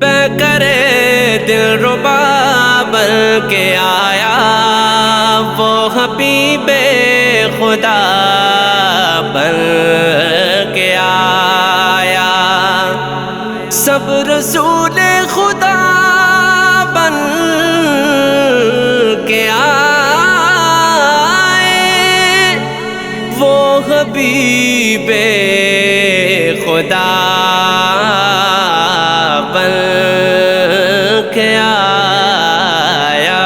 کرے دل ربا بن کے آیا وہ حبیب خدا بن کے آیا، سب رسول خدا بن کے آئے، وہ حبیب خدا بن کے آیا۔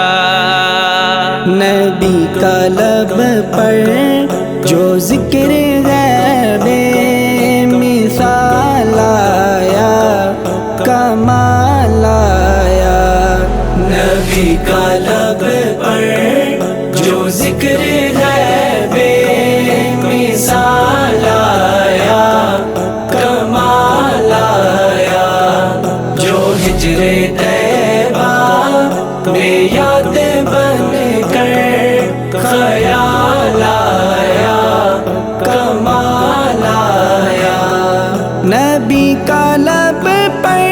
نبی کا لب پر جو ذکر غیب مثال آیا، کمال آیا۔ نبی کا لب پر جو ذکر غیب مثال آیا، کمال آیا، جو ہجر طیبہ میں یاد بن کر خیال آیا، کمال آیا۔ نبی کا لب پر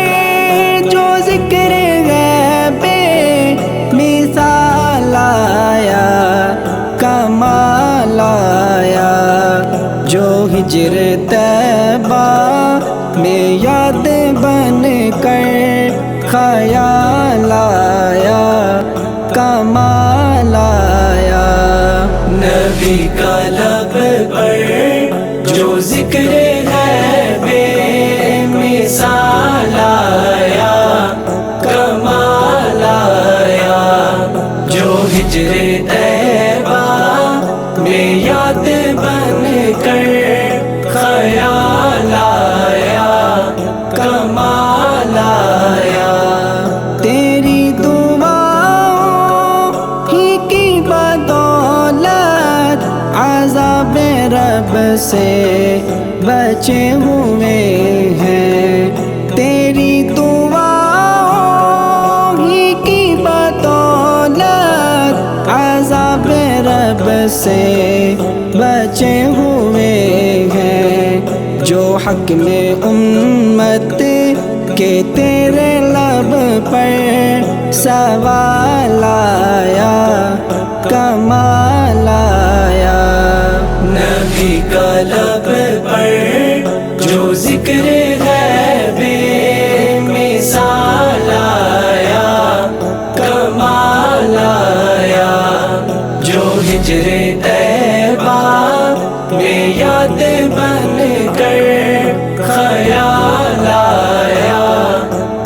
جو ذکر غیب مثال آیا، کمال آیا، جو ہجر طیبہ میں یاد بن کر خیال آیا، کمال آیا۔ نبی کا لب پر جو ذکر غیب مثال آیا، کمال آیا، جو ہجر طیبہ میں یاد بن کر خیال آیا، کمال آیا۔ تیری دعاؤں ہی کی بدولت عذاب رب سے بچے ہوئے ہیں، تیری دعاؤں ہی کی بدولت عذاب رب سے بچے ہوئے ہیں، جو حق میں امت کہ تیرے لب پر سوال آیا، کمال آیا۔ نبی کا لب پر جو ذکر غیب مثال آیا، کمال آیا، جو ہجر طیبہ میں یاد بن کر خیال آیا،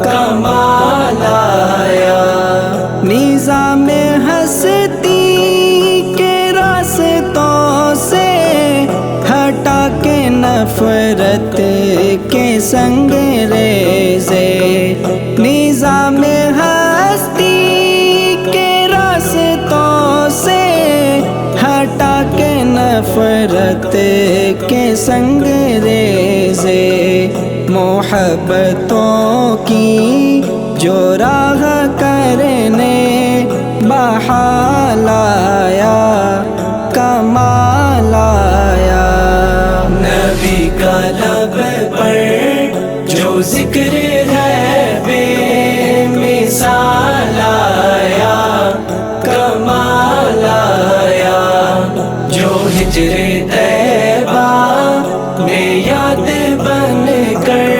کمال آیا۔ نظام ہستی کے راستوں سے ہٹا کے نفرت کے سنگ ریزے، نظام ہستی کے راستوں سے ہٹا کے نفرت کے سنگ ریزے، محبتوں کی جو راہ کرنے بحال آیا، کمال آیا۔ نبی کا لب پر جو ذکر غیب مثال آیا، کمال آیا، جو ہجر طیبہ میں یاد بن کر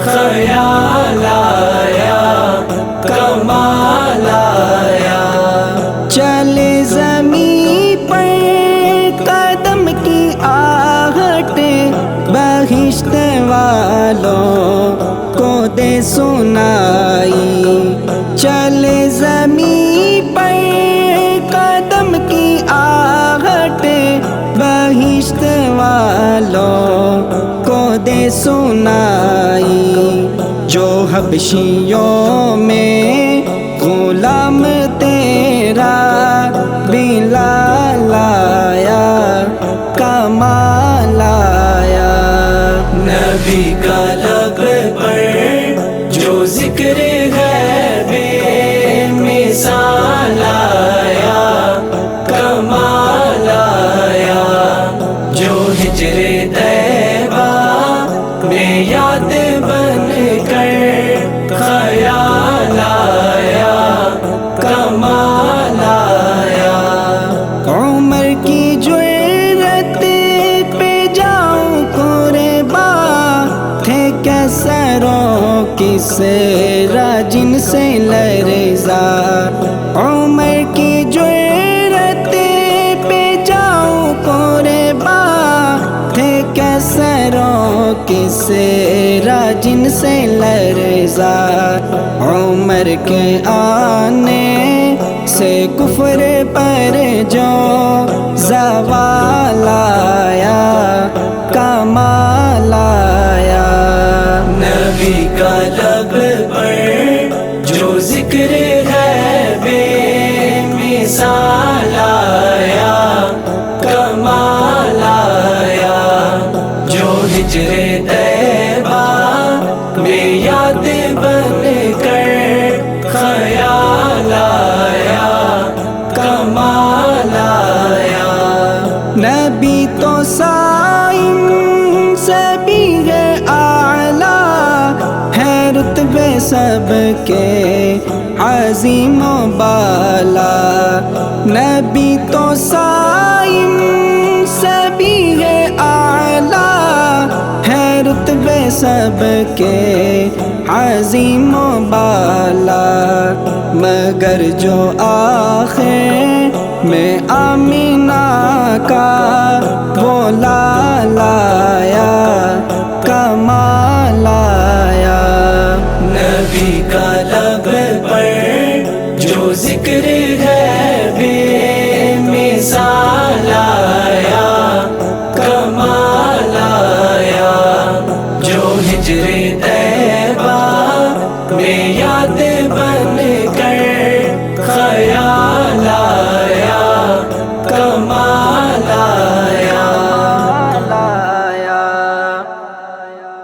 خیال آیا، کمال آیا۔ چلے زمین پر قدم کی آہٹ بہشت والوں کو دے سنائی، چلے زمین پر قدم کی آہٹ بہشت والوں کو دے سنائی، جو حبشیوں میں غلام تیرا بلال آیا، کمال آیا۔ نبی کا لب پر جو ذکر غیب مثال آیا، کمال آیا، جو ہجر طیبہ میں یاد بن کر کسرا جن سے لرزا، عمر کی جرت پہ جاؤں قرباں، تھے کیسروں کسرا جن سے لرزا، عمر کے آنے سے کفر پر جو زوال آیا، کمال آیا۔ نبی کا لب پر جو ذکر ہے بے مثال آیا، کمال آیا، جو ہجر طیبہ میں یاد بن کر خیال آیا، کمال آیا۔ نبی تو سائن سے بھی ہے اعلیٰ، ہے رتبے سب کے عظیم و بالا، نبی تو سائن سے بھی ہے اعلیٰ، ہے رتبے سب کے عظیم و بالا، مگر جو آخر میں آمینہ کا وہ لال آیا، کمال آیا۔ نبی کا لب پر جو ذکر ہے بے مثال آیا، کمال آیا، جو ہجر طیبہ میں یاد